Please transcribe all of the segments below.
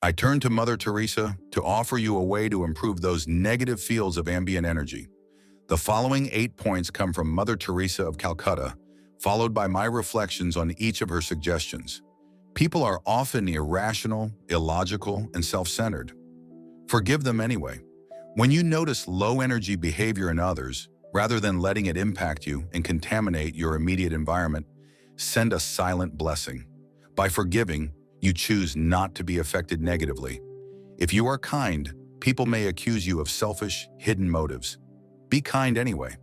I turn to Mother Teresa to offer you a way to improve those negative fields of ambient energy. The following 8 points come from Mother Teresa of Calcutta, followed by my reflections on each of her suggestions. People are often irrational, illogical, and self-centered. Forgive them anyway. When you notice low-energy behavior in others, rather than letting it impact you and contaminate your immediate environment, send a silent blessing. By forgiving, you choose not to be affected negatively. If you are kind, people may accuse you of selfish, hidden motives. Be kind anyway.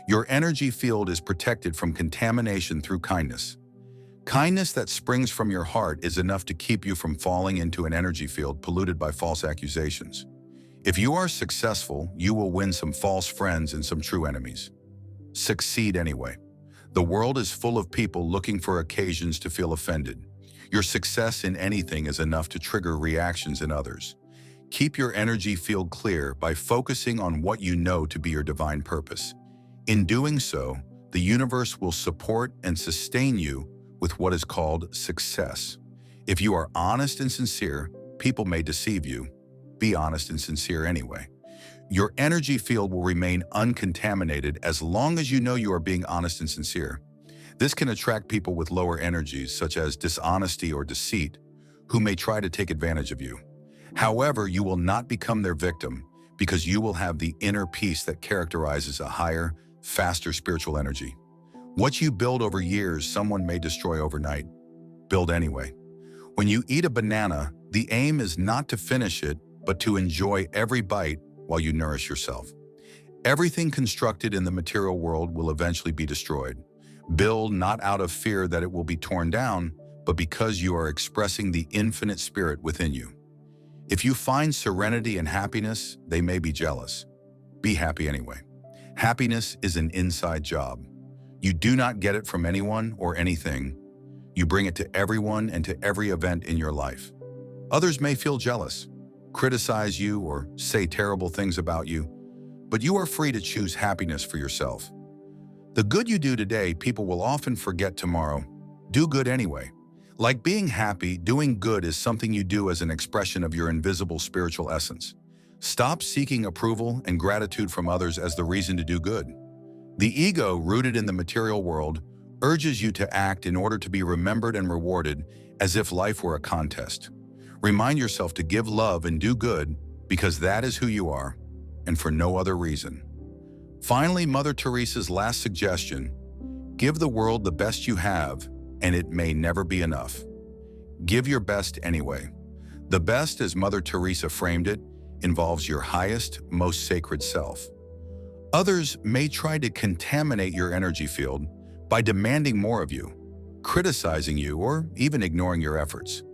Your energy field is protected from contamination through kindness. Kindness that springs from your heart is enough to keep you from falling into an energy field polluted by false accusations. If you are successful, you will win some false friends and some true enemies. Succeed anyway. The world is full of people looking for occasions to feel offended. Your success in anything is enough to trigger reactions in others. Keep your energy field clear by focusing on what you know to be your divine purpose. In doing so, the universe will support and sustain you with what is called success. If you are honest and sincere, people may deceive you. Be honest and sincere anyway. Your energy field will remain uncontaminated as long as you know you are being honest and sincere. This can attract people with lower energies, such as dishonesty or deceit, who may try to take advantage of you. However, you will not become their victim because you will have the inner peace that characterizes a higher, faster spiritual energy. What you build over years, someone may destroy overnight. Build anyway. When you eat a banana, the aim is not to finish it, but to enjoy every bite while you nourish yourself. Everything constructed in the material world will eventually be destroyed. Build not out of fear that it will be torn down, but because you are expressing the infinite spirit within you. If you find serenity and happiness, they may be jealous. Be happy anyway. Happiness is an inside job. You do not get it from anyone or anything. You bring it to everyone and to every event in your life. Others may feel jealous, criticize you, or say terrible things about you, but you are free to choose happiness for yourself. The good you do today, people will often forget tomorrow. Do good anyway. Like being happy, doing good is something you do as an expression of your invisible spiritual essence. Stop seeking approval and gratitude from others as the reason to do good. The ego, rooted in the material world, urges you to act in order to be remembered and rewarded as if life were a contest. Remind yourself to give love and do good because that is who you are, and for no other reason. Finally, Mother Teresa's last suggestion: give the world the best you have, and it may never be enough. Give your best anyway. The best, as Mother Teresa framed it, involves your highest, most sacred self. Others may try to contaminate your energy field by demanding more of you, criticizing you, or even ignoring your efforts.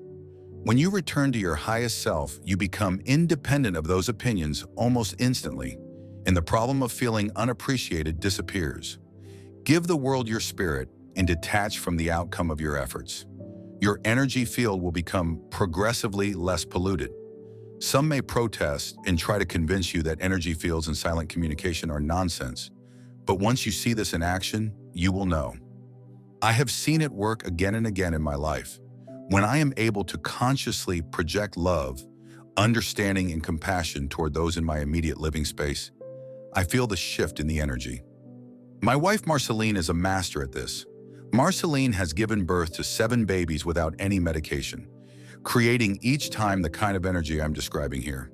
When you return to your highest self, you become independent of those opinions almost instantly, and the problem of feeling unappreciated disappears. Give the world your spirit and detach from the outcome of your efforts. Your energy field will become progressively less polluted. Some may protest and try to convince you that energy fields and silent communication are nonsense, but once you see this in action, you will know. I have seen it work again and again in my life. When I am able to consciously project love, understanding, and compassion toward those in my immediate living space, I feel the shift in the energy. My wife Marceline is a master at this. Marceline has given birth to 7 babies without any medication, creating each time the kind of energy I'm describing here.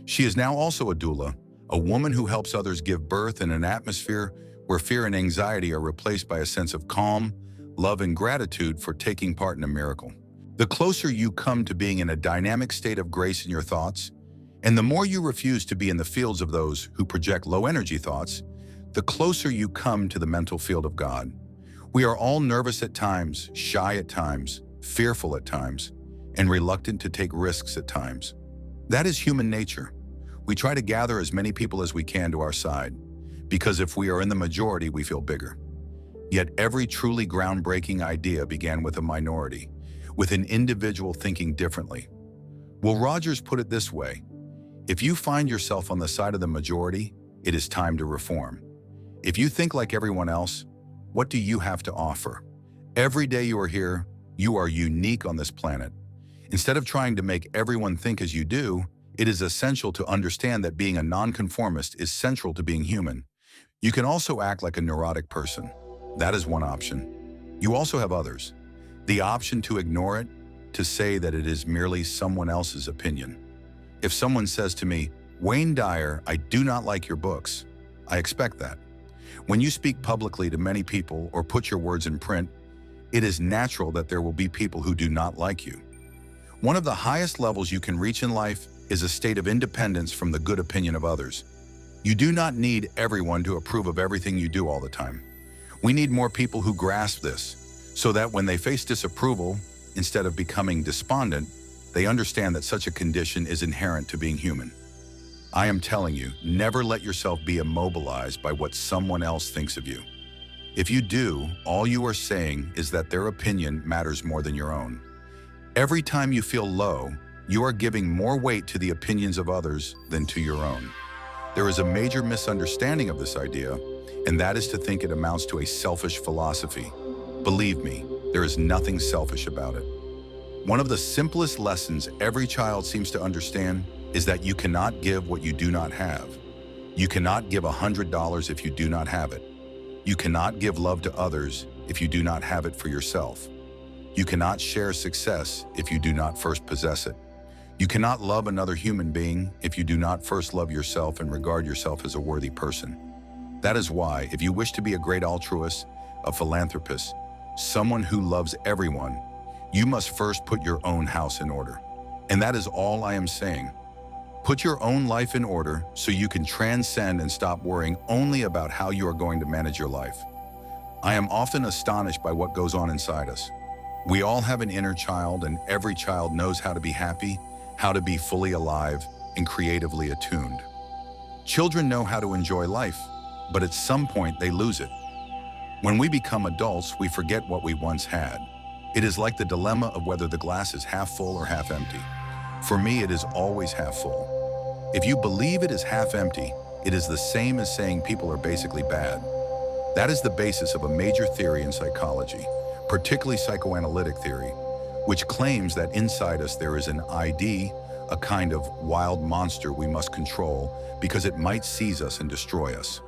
She is now also a doula, a woman who helps others give birth in an atmosphere where fear and anxiety are replaced by a sense of calm, love, and gratitude for taking part in a miracle. The closer you come to being in a dynamic state of grace in your thoughts, and the more you refuse to be in the fields of those who project low-energy thoughts, the closer you come to the mental field of God. We are all nervous at times, shy at times, fearful at times, and reluctant to take risks at times. That is human nature. We try to gather as many people as we can to our side, because if we are in the majority, we feel bigger. Yet every truly groundbreaking idea began with a minority, with an individual thinking differently. Will Rogers put it this way: if you find yourself on the side of the majority, it is time to reform. If you think like everyone else, what do you have to offer? Every day you are here, you are unique on this planet. Instead of trying to make everyone think as you do, it is essential to understand that being a nonconformist is central to being human. You can also act like a neurotic person. That is one option. You also have others. The option to ignore it, to say that it is merely someone else's opinion. If someone says to me, "Wayne Dyer, I do not like your books," I expect that. When you speak publicly to many people or put your words in print, it is natural that there will be people who do not like you. One of the highest levels you can reach in life is a state of independence from the good opinion of others. You do not need everyone to approve of everything you do all the time. We need more people who grasp this, so that when they face disapproval, instead of becoming despondent, they understand that such a condition is inherent to being human. I am telling you, never let yourself be immobilized by what someone else thinks of you. If you do, all you are saying is that their opinion matters more than your own. Every time you feel low, you are giving more weight to the opinions of others than to your own. There is a major misunderstanding of this idea, and that is to think it amounts to a selfish philosophy. Believe me, there is nothing selfish about it. One of the simplest lessons every child seems to understand is that you cannot give what you do not have. You cannot give $100 if you do not have it. You cannot give love to others if you do not have it for yourself. You cannot share success if you do not first possess it. You cannot love another human being if you do not first love yourself and regard yourself as a worthy person. That is why, if you wish to be a great altruist, a philanthropist, someone who loves everyone, you must first put your own house in order. And that is all I am saying. Put your own life in order so you can transcend and stop worrying only about how you are going to manage your life. I am often astonished by what goes on inside us. We all have an inner child, and every child knows how to be happy, how to be fully alive, and creatively attuned. Children know how to enjoy life, but at some point they lose it. When we become adults, we forget what we once had. It is like the dilemma of whether the glass is half full or half empty. For me, it is always half full. If you believe it is half empty, it is the same as saying people are basically bad. That is the basis of a major theory in psychology, particularly psychoanalytic theory, which claims that inside us there is an ID, a kind of wild monster we must control because it might seize us and destroy us.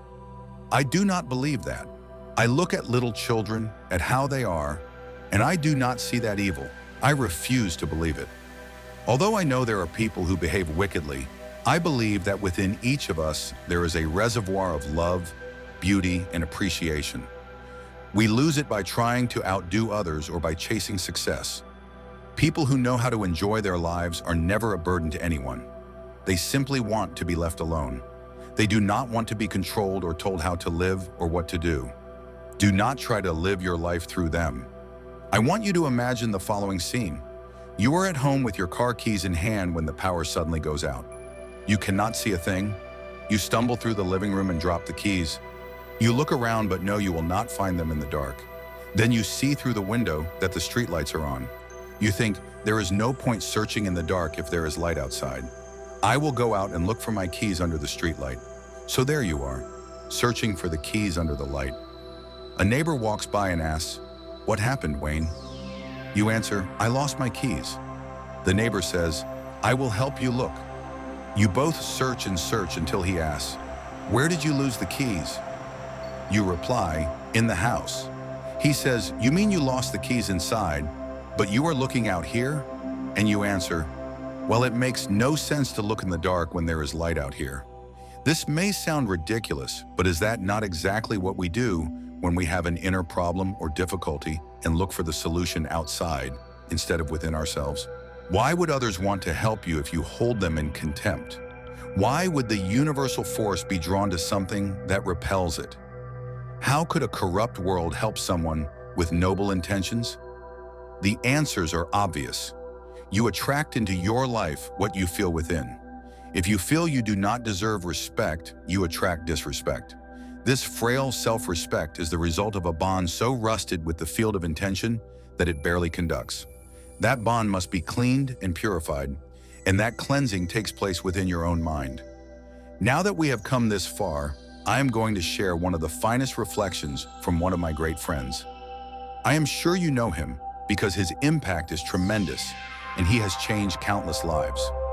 I do not believe that. I look at little children, at how they are, and I do not see that evil. I refuse to believe it. Although I know there are people who behave wickedly, I believe that within each of us there is a reservoir of love, beauty, and appreciation. We lose it by trying to outdo others or by chasing success. People who know how to enjoy their lives are never a burden to anyone. They simply want to be left alone. They do not want to be controlled or told how to live or what to do. Do not try to live your life through them. I want you to imagine the following scene. You are at home with your car keys in hand when the power suddenly goes out. You cannot see a thing. You stumble through the living room and drop the keys. You look around but know you will not find them in the dark. Then you see through the window that the streetlights are on. You think, there is no point searching in the dark if there is light outside. I will go out and look for my keys under the streetlight. So there you are, searching for the keys under the light. A neighbor walks by and asks, "What happened, Wayne?" You answer, "I lost my keys." The neighbor says, "I will help you look." You both search and search until he asks, "Where did you lose the keys?" You reply, "In the house." He says, "You mean you lost the keys inside, but you are looking out here?" And you answer, "Well, it makes no sense to look in the dark when there is light out here." This may sound ridiculous, but is that not exactly what we do when we have an inner problem or difficulty and look for the solution outside instead of within ourselves? Why would others want to help you if you hold them in contempt? Why would the universal force be drawn to something that repels it? How could a corrupt world help someone with noble intentions? The answers are obvious. You attract into your life what you feel within. If you feel you do not deserve respect, you attract disrespect. This frail self-respect is the result of a bond so rusted with the field of intention that it barely conducts. That bond must be cleaned and purified, and that cleansing takes place within your own mind. Now that we have come this far, I am going to share one of the finest reflections from one of my great friends. I am sure you know him because his impact is tremendous, and he has changed countless lives.